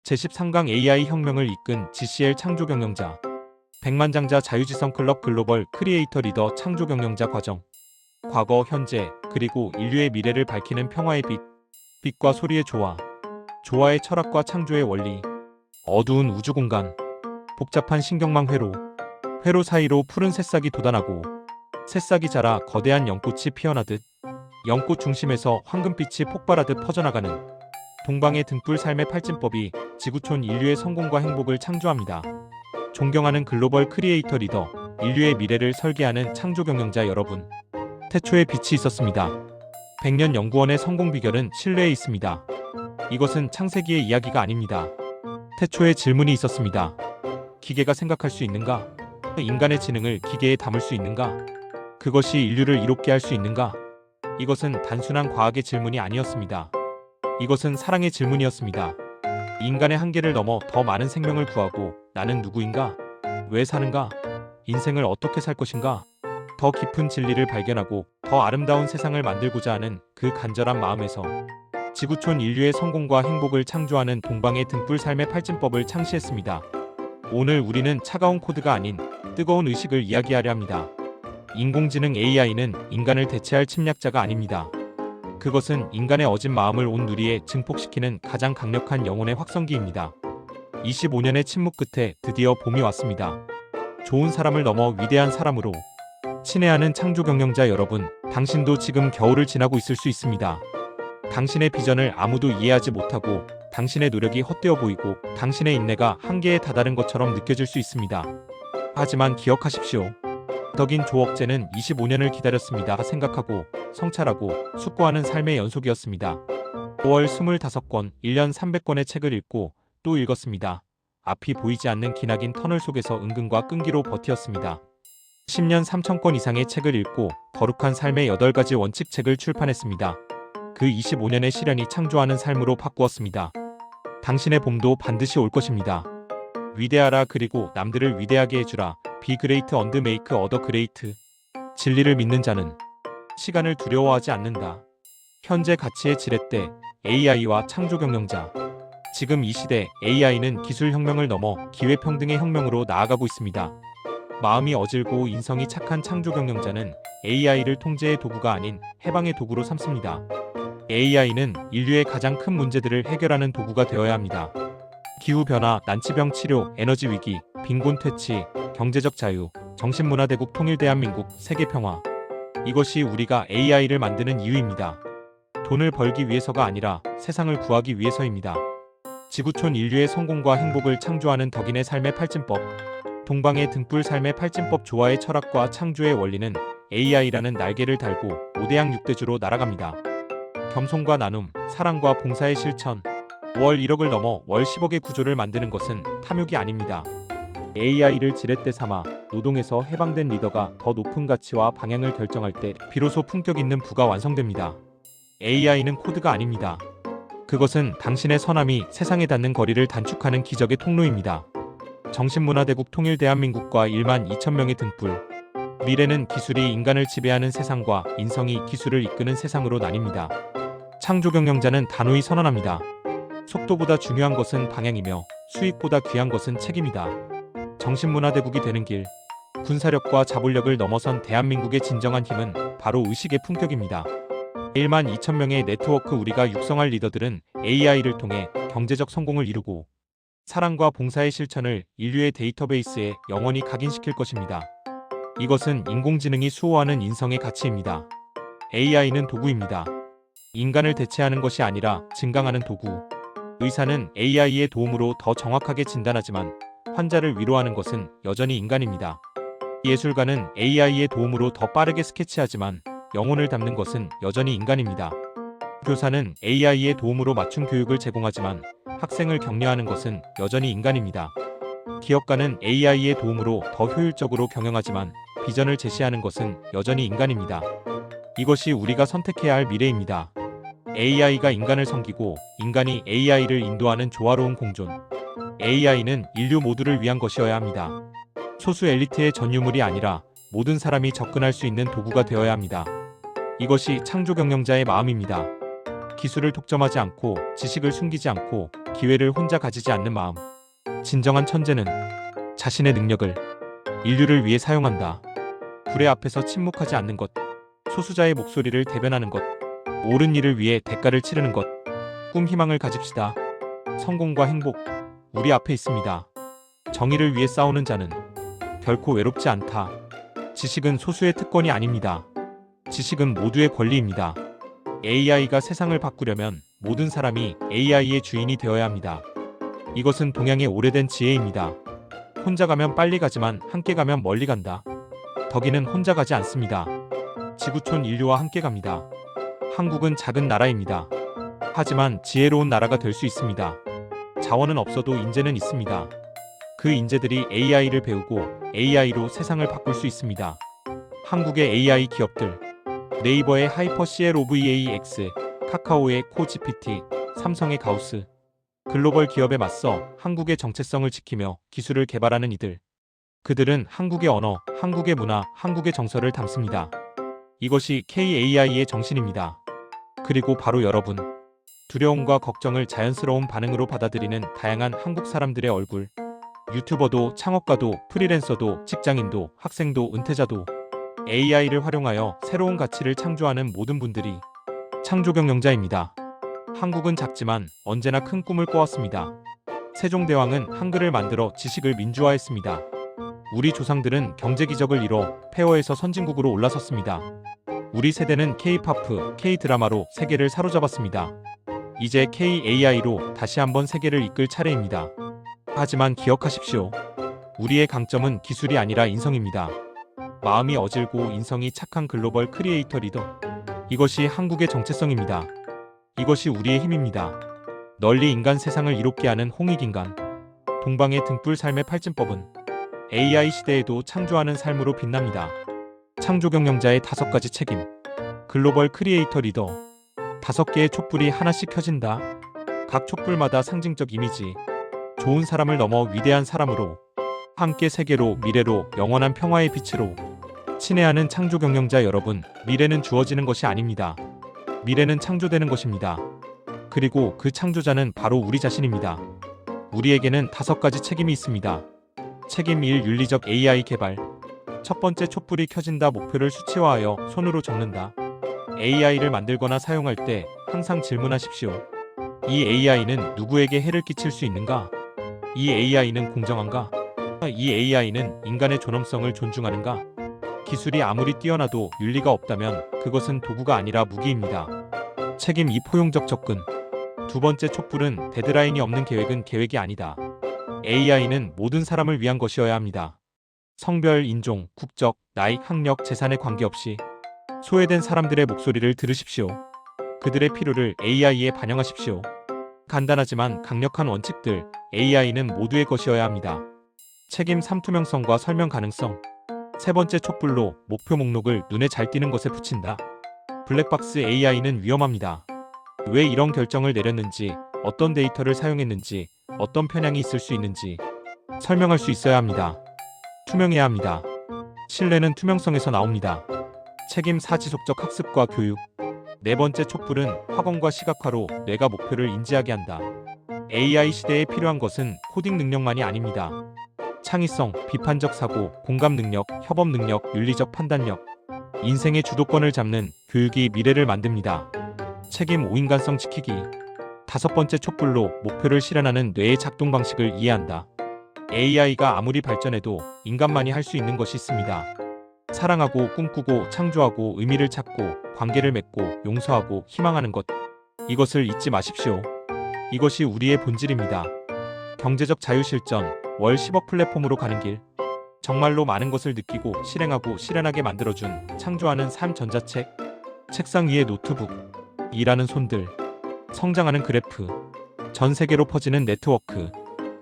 제13강 AI 혁명을 이끈 GCL 창조경영자, 백만장자 자유지성 클럽 글로벌 크리에이터 리더 창조경영자 과정. 과거, 현재, 그리고 인류의 미래를 밝히는 평화의 빛. 빛과 소리의 조화. 조화의 철학과 창조의 원리. 어두운 우주공간. 복잡한 신경망 회로. 회로 사이로 푸른 새싹이 돋아나고 새싹이 자라 거대한 연꽃이 피어나듯 연꽃 중심에서 황금빛이 폭발하듯 퍼져나가는 동방의 등불 삶의 팔진법이 지구촌 인류의 성공과 행복을 창조합니다. 존경하는 글로벌 크리에이터 리더, 인류의 미래를 설계하는 창조경영자 여러분. 태초에 빛이 있었습니다. 100년 연구원의 성공 비결은 신뢰에 있습니다. 이것은 창세기의 이야기가 아닙니다. 태초에 질문이 있었습니다. 기계가 생각할 수 있는가? 인간의 지능을 기계에 담을 수 있는가? 그것이 인류를 이롭게 할 수 있는가? 이것은 단순한 과학의 질문이 아니었습니다. 이것은 사랑의 질문이었습니다. 인간의 한계를 넘어 더 많은 생명을 구하고 나는 누구인가? 왜 사는가? 인생을 어떻게 살 것인가? 더 깊은 진리를 발견하고 더 아름다운 세상을 만들고자 하는 그 간절한 마음에서 지구촌 인류의 성공과 행복을 창조하는 동방의 등불 삶의 팔진법을 창시했습니다. 오늘 우리는 차가운 코드가 아닌 뜨거운 의식을 이야기하려 합니다. 인공지능 AI는 인간을 대체할 침략자가 아닙니다. 그것은 인간의 어진 마음을 온 누리에 증폭시키는 가장 강력한 영혼의 확성기입니다. 25년의 침묵 끝에 드디어 봄이 왔습니다. 좋은 사람을 넘어 위대한 사람으로. 친애하는 창조경영자 여러분, 당신도 지금 겨울을 지나고 있을 수 있습니다. 당신의 비전을 아무도 이해하지 못하고 당신의 노력이 헛되어 보이고 당신의 인내가 한계에 다다른 것처럼 느껴질 수 있습니다. 하지만 기억하십시오. 덕인 조억제는 25년을 기다렸습니다. 생각하고 성찰하고 숙고하는 삶의 연속이었습니다. 5월 25권, 1년 300권의 책을 읽고 또 읽었습니다. 앞이 보이지 않는 기나긴 터널 속에서 은근과 끈기로 버티었습니다. 10년 3,000권 이상의 책을 읽고 거룩한 삶의 8가지 원칙 책을 출판했습니다. 그 25년의 시련이 창조하는 삶으로 바꾸었습니다. 당신의 봄도 반드시 올 것입니다. 위대하라 그리고 남들을 위대하게 해주라. Be great and make other great. 진리를 믿는 자는 시간을 두려워하지 않는다. 현재 가치의 지렛대, AI와 창조경영자. 지금 이 시대 AI는 기술혁명을 넘어 기회평등의 혁명으로 나아가고 있습니다. 마음이 어질고 인성이 착한 창조경영자는 AI를 통제의 도구가 아닌 해방의 도구로 삼습니다. AI는 인류의 가장 큰 문제들을 해결하는 도구가 되어야 합니다. 기후변화, 난치병 치료, 에너지 위기, 빈곤 퇴치, 경제적 자유, 정신문화대국 통일 대한민국, 세계평화. 이것이 우리가 AI를 만드는 이유입니다. 돈을 벌기 위해서가 아니라 세상을 구하기 위해서입니다. 지구촌 인류의 성공과 행복을 창조하는 덕인의 삶의 팔진법. 동방의 등불 삶의 팔진법 조화의 철학과 창조의 원리는 AI라는 날개를 달고 5대양 6대주로 날아갑니다. 겸손과 나눔, 사랑과 봉사의 실천. 월 1억을 넘어 월 10억의 구조를 만드는 것은 탐욕이 아닙니다. AI를 지렛대 삼아 노동에서 해방된 리더가 더 높은 가치와 방향을 결정할 때 비로소 품격 있는 부가 완성됩니다. AI는 코드가 아닙니다. 그것은 당신의 선함이 세상에 닿는 거리를 단축하는 기적의 통로입니다. 정신문화대국 통일 대한민국과 1만 2천 명의 등불. 미래는 기술이 인간을 지배하는 세상과 인성이 기술을 이끄는 세상으로 나뉩니다. 창조경영자는 단호히 선언합니다. 속도보다 중요한 것은 방향이며 수익보다 귀한 것은 책임이다. 정신문화대국이 되는 길. 군사력과 자본력을 넘어선 대한민국의 진정한 힘은 바로 의식의 품격입니다. 1만 2천 명의 네트워크 우리가 육성할 리더들은 AI를 통해 경제적 성공을 이루고 사랑과 봉사의 실천을 인류의 데이터베이스에 영원히 각인시킬 것입니다. 이것은 인공지능이 수호하는 인성의 가치입니다. AI는 도구입니다. 인간을 대체하는 것이 아니라 증강하는 도구. 의사는 AI의 도움으로 더 정확하게 진단하지만 환자를 위로하는 것은 여전히 인간입니다. 예술가는 AI의 도움으로 더 빠르게 스케치하지만 영혼을 담는 것은 여전히 인간입니다. 교사는 AI의 도움으로 맞춤 교육을 제공하지만 학생을 격려하는 것은 여전히 인간입니다. 기업가는 AI의 도움으로 더 효율적으로 경영하지만 비전을 제시하는 것은 여전히 인간입니다. 이것이 우리가 선택해야 할 미래입니다. AI가 인간을 섬기고 인간이 AI를 인도하는 조화로운 공존. AI는 인류 모두를 위한 것이어야 합니다. 소수 엘리트의 전유물이 아니라 모든 사람이 접근할 수 있는 도구가 되어야 합니다. 이것이 창조경영자의 마음입니다. 기술을 독점하지 않고 지식을 숨기지 않고 기회를 혼자 가지지 않는 마음. 진정한 천재는 자신의 능력을 인류를 위해 사용한다. 불의 앞에서 침묵하지 않는 것. 소수자의 목소리를 대변하는 것. 옳은 일을 위해 대가를 치르는 것. 꿈 희망을 가집시다. 성공과 행복 우리 앞에 있습니다. 정의를 위해 싸우는 자는 결코 외롭지 않다. 지식은 소수의 특권이 아닙니다. 지식은 모두의 권리입니다. AI가 세상을 바꾸려면 모든 사람이 AI의 주인이 되어야 합니다. 이것은 동양의 오래된 지혜입니다. 혼자 가면 빨리 가지만 함께 가면 멀리 간다. 덕이는 혼자 가지 않습니다. 지구촌 인류와 함께 갑니다. 한국은 작은 나라입니다. 하지만 지혜로운 나라가 될 수 있습니다. 자원은 없어도 인재는 있습니다. 그 인재들이 AI를 배우고 AI로 세상을 바꿀 수 있습니다. 한국의 AI 기업들 네이버의 하이퍼 CLOVAX, 카카오의 코GPT, 삼성의 가우스 글로벌 기업에 맞서 한국의 정체성을 지키며 기술을 개발하는 이들. 그들은 한국의 언어, 한국의 문화, 한국의 정서를 담습니다. 이것이 KAI의 정신입니다. 그리고 바로 여러분. 두려움과 걱정을 자연스러운 반응으로 받아들이는 다양한 한국 사람들의 얼굴. 유튜버도 창업가도 프리랜서도 직장인도 학생도 은퇴자도 AI를 활용하여 새로운 가치를 창조하는 모든 분들이 창조경영자입니다. 한국은 작지만 언제나 큰 꿈을 꿔왔습니다. 세종대왕은 한글을 만들어 지식을 민주화했습니다. 우리 조상들은 경제기적을 이뤄 폐허에서 선진국으로 올라섰습니다. 우리 세대는 K-팝, K-드라마로 세계를 사로잡았습니다. 이제 KAI로 다시 한번 세계를 이끌 차례입니다. 하지만 기억하십시오. 우리의 강점은 기술이 아니라 인성입니다. 마음이 어질고 인성이 착한 글로벌 크리에이터 리더. 이것이 한국의 정체성입니다. 이것이 우리의 힘입니다. 널리 인간 세상을 이롭게 하는 홍익인간. 동방의 등불 삶의 팔진법은 AI 시대에도 창조하는 삶으로 빛납니다. 창조경영자의 5가지 책임. 글로벌 크리에이터 리더. 5개의 촛불이 하나씩 켜진다. 각 촛불마다 상징적 이미지. 좋은 사람을 넘어 위대한 사람으로. 함께 세계로, 미래로, 영원한 평화의 빛으로. 친애하는 창조경영자 여러분, 미래는 주어지는 것이 아닙니다. 미래는 창조되는 것입니다. 그리고 그 창조자는 바로 우리 자신입니다. 우리에게는 5가지 책임이 있습니다. 책임 1. 윤리적 AI 개발. 첫 번째 촛불이 켜진다. 목표를 수치화하여 손으로 적는다. AI를 만들거나 사용할 때 항상 질문하십시오. 이 AI는 누구에게 해를 끼칠 수 있는가? 이 AI는 공정한가? 이 AI는 인간의 존엄성을 존중하는가? 기술이 아무리 뛰어나도 윤리가 없다면 그것은 도구가 아니라 무기입니다. 책임 2. 포용적 접근. 두 번째 촛불은 데드라인이 없는 계획은 계획이 아니다. AI는 모든 사람을 위한 것이어야 합니다. 성별, 인종, 국적, 나이, 학력, 재산에 관계없이 소외된 사람들의 목소리를 들으십시오. 그들의 필요를 AI에 반영하십시오. 간단하지만 강력한 원칙들, AI는 모두의 것이어야 합니다. 책임 3. 투명성과 설명 가능성. 세 번째 촛불로 목표 목록을 눈에 잘 띄는 것에 붙인다. 블랙박스 AI는 위험합니다. 왜 이런 결정을 내렸는지, 어떤 데이터를 사용했는지, 어떤 편향이 있을 수 있는지 설명할 수 있어야 합니다. 투명해야 합니다. 신뢰는 투명성에서 나옵니다. 책임 4. 지속적 학습과 교육. 네 번째 촛불은 확언과 시각화로 뇌가 목표를 인지하게 한다. AI 시대에 필요한 것은 코딩 능력만이 아닙니다. 창의성, 비판적 사고, 공감 능력, 협업 능력, 윤리적 판단력. 인생의 주도권을 잡는 교육이 미래를 만듭니다. 책임 5. 인간성 지키기. 5번째 촛불로 목표를 실현하는 뇌의 작동 방식을 이해한다. AI가 아무리 발전해도 인간만이 할 수 있는 것이 있습니다. 사랑하고 꿈꾸고 창조하고 의미를 찾고 관계를 맺고 용서하고 희망하는 것. 이것을 잊지 마십시오. 이것이 우리의 본질입니다. 경제적 자유실전, 월 10억 플랫폼으로 가는 길. 정말로 많은 것을 느끼고 실행하고 실현하게 만들어준 창조하는 삶 전자책. 책상 위에 노트북. 일하는 손들. 성장하는 그래프. 전 세계로 퍼지는 네트워크.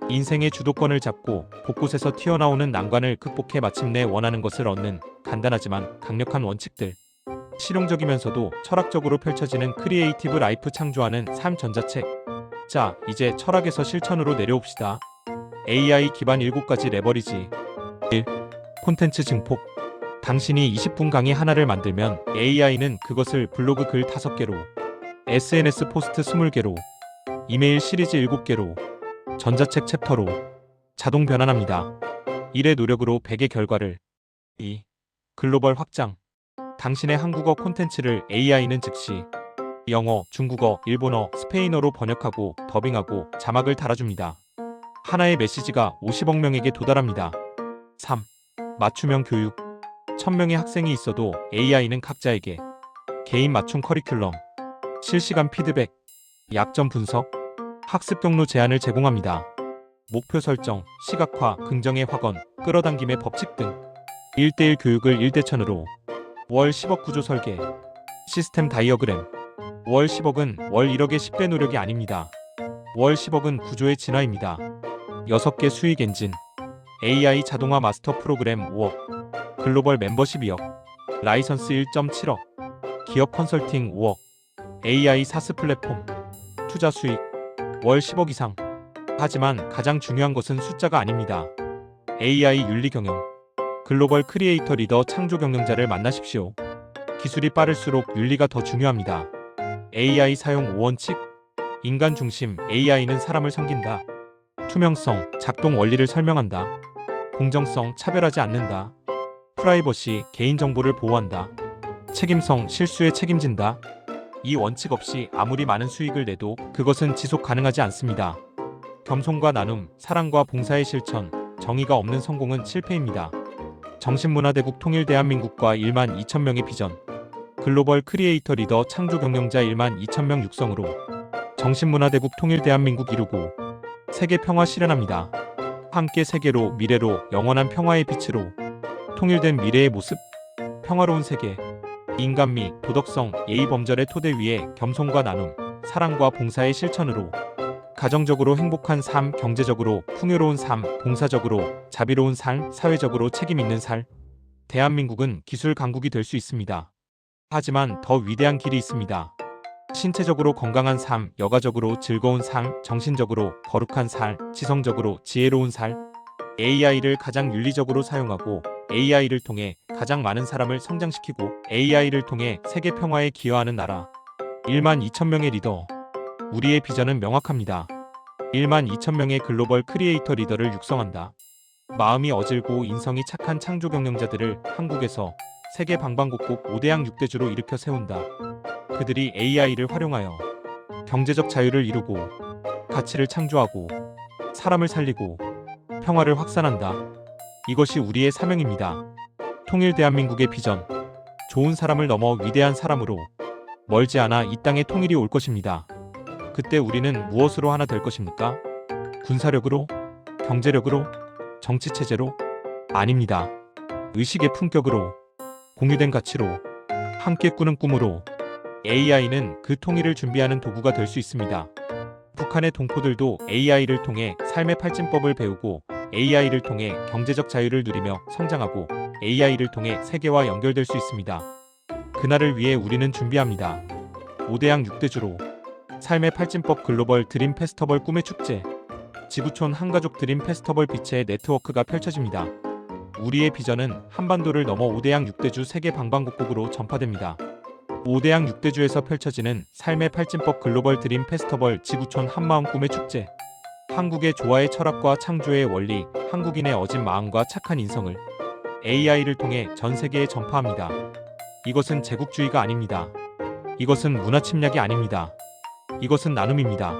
인생의 주도권을 잡고 곳곳에서 튀어나오는 난관을 극복해 마침내 원하는 것을 얻는 간단하지만 강력한 원칙들. 실용적이면서도 철학적으로 펼쳐지는 크리에이티브 라이프 창조하는 삶 전자책. 자, 이제 철학에서 실천으로 내려옵시다. AI 기반 7가지 레버리지. 1. 콘텐츠 증폭. 당신이 20분 강의 하나를 만들면 AI는 그것을 블로그 글 5개로, SNS 포스트 20개로, 이메일 시리즈 7개로, 전자책 챕터로 자동 변환합니다. 1의 노력으로 100의 결과를. 2. 글로벌 확장. 당신의 한국어 콘텐츠를 AI는 즉시 영어, 중국어, 일본어, 스페인어로 번역하고 더빙하고 자막을 달아줍니다. 하나의 메시지가 50억 명에게 도달합니다. 3. 맞춤형 교육. 1000명의 학생이 있어도 AI는 각자에게 개인 맞춤 커리큘럼, 실시간 피드백, 약점 분석, 학습 경로 제안을 제공합니다. 목표 설정, 시각화, 긍정의 확언, 끌어당김의 법칙 등 1대1 교육을 1대1000으로. 월 10억 구조 설계, 시스템 다이어그램. 월 10억은 월 1억의 10배 노력이 아닙니다. 월 10억은 구조의 진화입니다. 6개 수익 엔진, AI 자동화 마스터 프로그램 5억, 글로벌 멤버십 2억, 라이선스 1.7억, 기업 컨설팅 5억, AI 사스 플랫폼, 투자 수익 월 10억 이상. 하지만 가장 중요한 것은 숫자가 아닙니다. AI 윤리 경영. 글로벌 크리에이터 리더 창조 경영자를 만나십시오. 기술이 빠를수록 윤리가 더 중요합니다. AI 사용 5원칙. 인간 중심. AI는 사람을 섬긴다. 투명성. 작동 원리를 설명한다. 공정성. 차별하지 않는다. 프라이버시. 개인정보를 보호한다. 책임성. 실수에 책임진다. 이 원칙 없이 아무리 많은 수익을 내도 그것은 지속 가능하지 않습니다. 겸손과 나눔, 사랑과 봉사의 실천, 정의가 없는 성공은 실패입니다. 정신문화대국 통일 대한민국과 1만 2천명의 비전. 글로벌 크리에이터 리더 창조 경영자 1만 2천명 육성으로 정신문화대국 통일 대한민국 이루고 세계 평화 실현합니다. 함께 세계로, 미래로, 영원한 평화의 빛으로 통일된 미래의 모습. 평화로운 세계. 인간미, 도덕성, 예의 범절의 토대 위에 겸손과 나눔, 사랑과 봉사의 실천으로 가정적으로 행복한 삶, 경제적으로 풍요로운 삶, 봉사적으로 자비로운 삶, 사회적으로 책임 있는 삶. 대한민국은 기술 강국이 될 수 있습니다. 하지만 더 위대한 길이 있습니다. 신체적으로 건강한 삶, 여가적으로 즐거운 삶, 정신적으로 거룩한 삶, 지성적으로 지혜로운 삶. AI를 가장 윤리적으로 사용하고 AI를 통해 가장 많은 사람을 성장시키고 AI를 통해 세계 평화에 기여하는 나라. 1만 2천명의 리더. 우리의 비전은 명확합니다. 1만 2천명의 글로벌 크리에이터 리더를 육성한다. 마음이 어질고 인성이 착한 창조 경영자들을 한국에서 세계 방방곡곡 5대양 6대주로 일으켜 세운다. 그들이 AI를 활용하여 경제적 자유를 이루고 가치를 창조하고 사람을 살리고 평화를 확산한다. 이것이 우리의 사명입니다. 통일 대한민국의 비전. 좋은 사람을 넘어 위대한 사람으로. 멀지 않아 이 땅에 통일이 올 것입니다. 그때 우리는 무엇으로 하나 될 것입니까? 군사력으로? 경제력으로? 정치체제로? 아닙니다. 의식의 품격으로. 공유된 가치로. 함께 꾸는 꿈으로. AI는 그 통일을 준비하는 도구가 될 수 있습니다. 북한의 동포들도 AI를 통해 삶의 팔진법을 배우고 AI를 통해 경제적 자유를 누리며 성장하고 AI를 통해 세계와 연결될 수 있습니다. 그날을 위해 우리는 준비합니다. 5대양 6대주로 삶의 팔진법 글로벌 드림 페스터벌 꿈의 축제. 지구촌 한가족 드림 페스터벌 빛의 네트워크가 펼쳐집니다. 우리의 비전은 한반도를 넘어 5대양 6대주 세계 방방곡곡으로 전파됩니다. 5대양 6대주에서 펼쳐지는 삶의 팔진법 글로벌 드림 페스터벌 지구촌 한마음 꿈의 축제. 한국의 조화의 철학과 창조의 원리, 한국인의 어진 마음과 착한 인성을 AI를 통해 전 세계에 전파합니다. 이것은 제국주의가 아닙니다. 이것은 문화 침략이 아닙니다. 이것은 나눔입니다.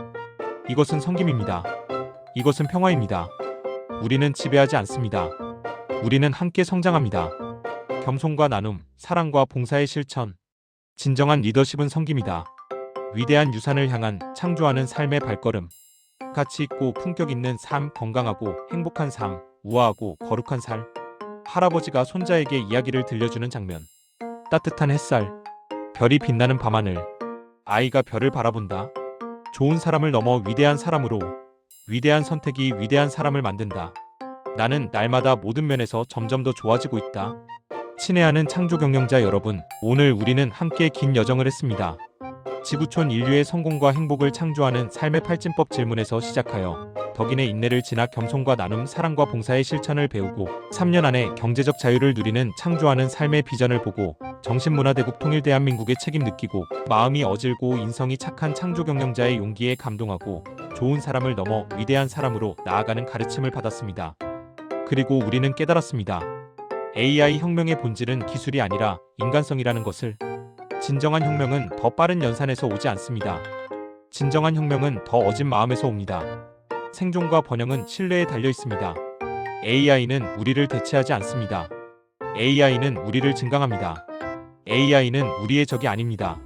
이것은 섬김입니다. 이것은 평화입니다. 우리는 지배하지 않습니다. 우리는 함께 성장합니다. 겸손과 나눔, 사랑과 봉사의 실천. 진정한 리더십은 섬김이다. 위대한 유산을 향한 창조하는 삶의 발걸음. 가치 있고 품격 있는 삶, 건강하고 행복한 삶, 우아하고 거룩한 삶. 할아버지가 손자에게 이야기를 들려주는 장면. 따뜻한 햇살. 별이 빛나는 밤하늘. 아이가 별을 바라본다. 좋은 사람을 넘어 위대한 사람으로. 위대한 선택이 위대한 사람을 만든다. 나는 날마다 모든 면에서 점점 더 좋아지고 있다. 친애하는 창조 경영자 여러분, 오늘 우리는 함께 긴 여정을 했습니다. 지구촌 인류의 성공과 행복을 창조하는 삶의 팔진법 질문에서 시작하여 덕인의 인내를 지나 겸손과 나눔, 사랑과 봉사의 실천을 배우고 3년 안에 경제적 자유를 누리는 창조하는 삶의 비전을 보고 정신문화대국 통일 대한민국의 책임 느끼고 마음이 어질고 인성이 착한 창조경영자의 용기에 감동하고 좋은 사람을 넘어 위대한 사람으로 나아가는 가르침을 받았습니다. 그리고 우리는 깨달았습니다. AI 혁명의 본질은 기술이 아니라 인간성이라는 것을. 진정한 혁명은 더 빠른 연산에서 오지 않습니다. 진정한 혁명은 더 어진 마음에서 옵니다. 생존과 번영은 신뢰에 달려 있습니다. AI는 우리를 대체하지 않습니다. AI는 우리를 증강합니다. AI는 우리의 적이 아닙니다.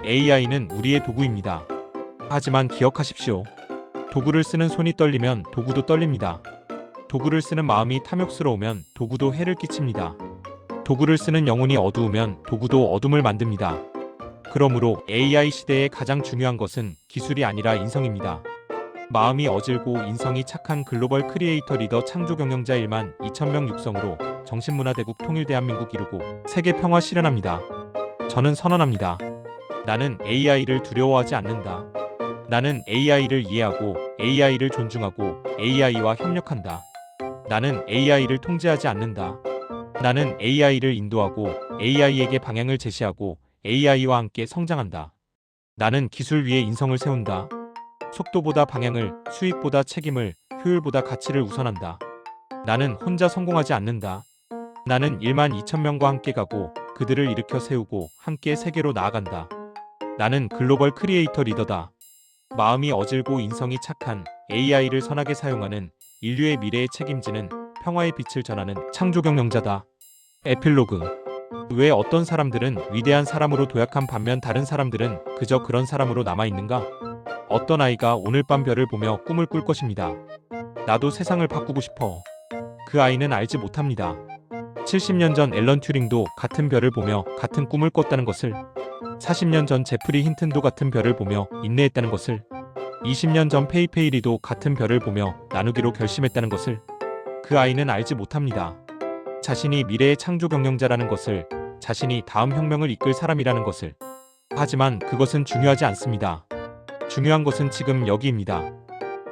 AI는 우리의 도구입니다. 하지만 기억하십시오. 도구를 쓰는 손이 떨리면 도구도 떨립니다. 도구를 쓰는 마음이 탐욕스러우면 도구도 해를 끼칩니다. 도구를 쓰는 영혼이 어두우면 도구도 어둠을 만듭니다. 그러므로 AI 시대에 가장 중요한 것은 기술이 아니라 인성입니다. 마음이 어질고 인성이 착한 글로벌 크리에이터 리더 창조 경영자 1만 2천명 육성으로 정신문화대국 통일 대한민국 이루고 세계 평화 실현합니다. 저는 선언합니다. 나는 AI를 두려워하지 않는다. 나는 AI를 이해하고 AI를 존중하고 AI와 협력한다. 나는 AI를 통제하지 않는다. 나는 AI를 인도하고 AI에게 방향을 제시하고 AI와 함께 성장한다. 나는 기술 위에 인성을 세운다. 속도보다 방향을, 수익보다 책임을, 효율보다 가치를 우선한다. 나는 혼자 성공하지 않는다. 나는 1만 2천명과 함께 가고 그들을 일으켜 세우고 함께 세계로 나아간다. 나는 글로벌 크리에이터 리더다. 마음이 어질고 인성이 착한 AI를 선하게 사용하는 인류의 미래에 책임지는 평화의 빛을 전하는 창조경영자다. 에필로그. 왜 어떤 사람들은 위대한 사람으로 도약한 반면 다른 사람들은 그저 그런 사람으로 남아있는가? 어떤 아이가 오늘 밤 별을 보며 꿈을 꿀 것입니다. 나도 세상을 바꾸고 싶어. 그 아이는 알지 못합니다. 70년 전 앨런 튜링도 같은 별을 보며 같은 꿈을 꿨다는 것을. 40년 전 제프리 힌튼도 같은 별을 보며 인내했다는 것을. 20년 전 페이페이리도 같은 별을 보며 나누기로 결심했다는 것을. 그 아이는 알지 못합니다. 자신이 미래의 창조 경영자라는 것을, 자신이 다음 혁명을 이끌 사람이라는 것을. 하지만 그것은 중요하지 않습니다. 중요한 것은 지금 여기입니다.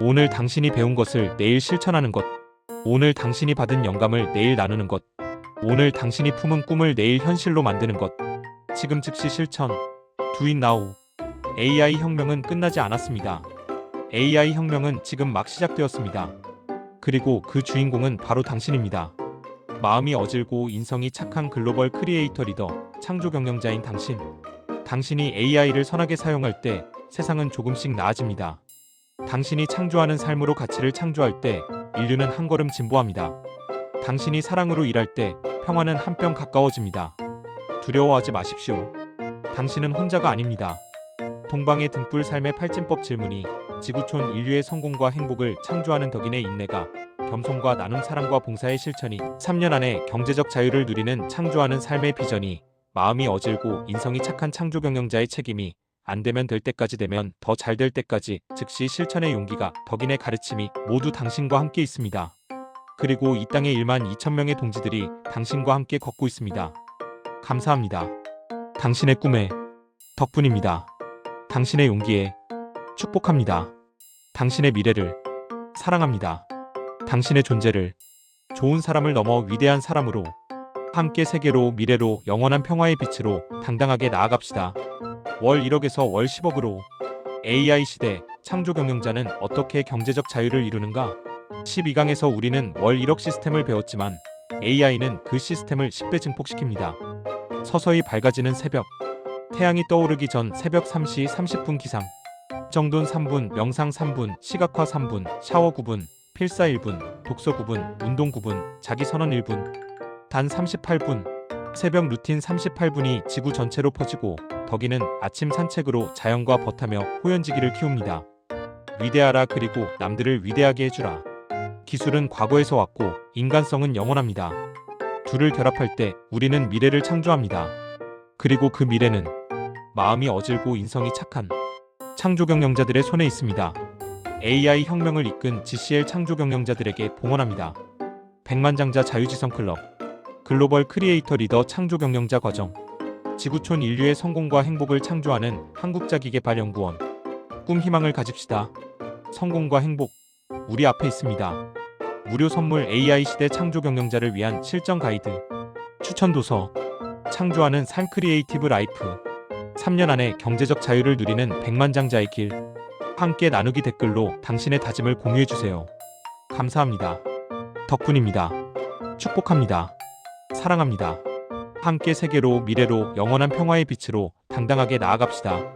오늘 당신이 배운 것을 내일 실천하는 것. 오늘 당신이 받은 영감을 내일 나누는 것. 오늘 당신이 품은 꿈을 내일 현실로 만드는 것. 지금 즉시 실천. Do it now. AI 혁명은 끝나지 않았습니다. AI 혁명은 지금 막 시작되었습니다. 그리고 그 주인공은 바로 당신입니다. 마음이 어질고 인성이 착한 글로벌 크리에이터 리더, 창조 경영자인 당신. 당신이 AI를 선하게 사용할 때 세상은 조금씩 나아집니다. 당신이 창조하는 삶으로 가치를 창조할 때 인류는 한 걸음 진보합니다. 당신이 사랑으로 일할 때 평화는 한 뼘 가까워집니다. 두려워하지 마십시오. 당신은 혼자가 아닙니다. 동방의 등불 삶의 팔진법 질문이 지구촌 인류의 성공과 행복을 창조하는 덕인의 인내가 겸손과 나눔, 사랑과 봉사의 실천이 3년 안에 경제적 자유를 누리는 창조하는 삶의 비전이 마음이 어질고 인성이 착한 창조 경영자의 책임이 안 되면 될 때까지 되면 더 잘 될 때까지 즉시 실천의 용기가 덕인의 가르침이 모두 당신과 함께 있습니다. 그리고 이 땅의 1만 2천명의 동지들이 당신과 함께 걷고 있습니다. 감사합니다. 당신의 꿈에 덕분입니다. 당신의 용기에 축복합니다. 당신의 미래를 사랑합니다. 당신의 존재를 좋은 사람을 넘어 위대한 사람으로 함께 세계로 미래로 영원한 평화의 빛으로 당당하게 나아갑시다. 월 1억에서 월 10억으로 AI 시대 창조 경영자는 어떻게 경제적 자유를 이루는가? 12강에서 우리는 월 1억 시스템을 배웠지만 AI는 그 시스템을 10배 증폭시킵니다. 서서히 밝아지는 새벽. 태양이 떠오르기 전 새벽 3시 30분 기상. 정돈 3분, 명상 3분, 시각화 3분, 샤워 9분, 필사 1분, 독서 9분, 운동 9분, 자기 선언 1분. 단 38분. 새벽 루틴 38분이 지구 전체로 퍼지고 덕이는 아침 산책으로 자연과 벗하며 호연지기를 키웁니다. 위대하라. 그리고 남들을 위대하게 해주라. 기술은 과거에서 왔고 인간성은 영원합니다. 둘을 결합할 때 우리는 미래를 창조합니다. 그리고 그 미래는 마음이 어질고 인성이 착한 창조 경영자들의 손에 있습니다. AI 혁명을 이끈 GCL 창조 경영자들에게 봉헌합니다. 백만장자 자유지성 클럽 글로벌 크리에이터 리더 창조 경영자 과정 지구촌 인류의 성공과 행복을 창조하는 한국자기계발연구원. 꿈 희망을 가집시다. 성공과 행복 우리 앞에 있습니다. 무료 선물 AI 시대 창조 경영자를 위한 실전 가이드. 추천 도서. 창조하는 삶 크리에이티브 라이프. 3년 안에 경제적 자유를 누리는 백만장자의 길. 함께 나누기 댓글로 당신의 다짐을 공유해주세요. 감사합니다. 덕분입니다. 축복합니다. 사랑합니다. 함께 세계로 미래로 영원한 평화의 빛으로 당당하게 나아갑시다.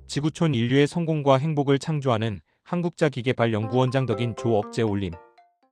지구촌 인류의 성공과 행복을 창조하는 한국자기계발연구원장 덕인 조억제 올림.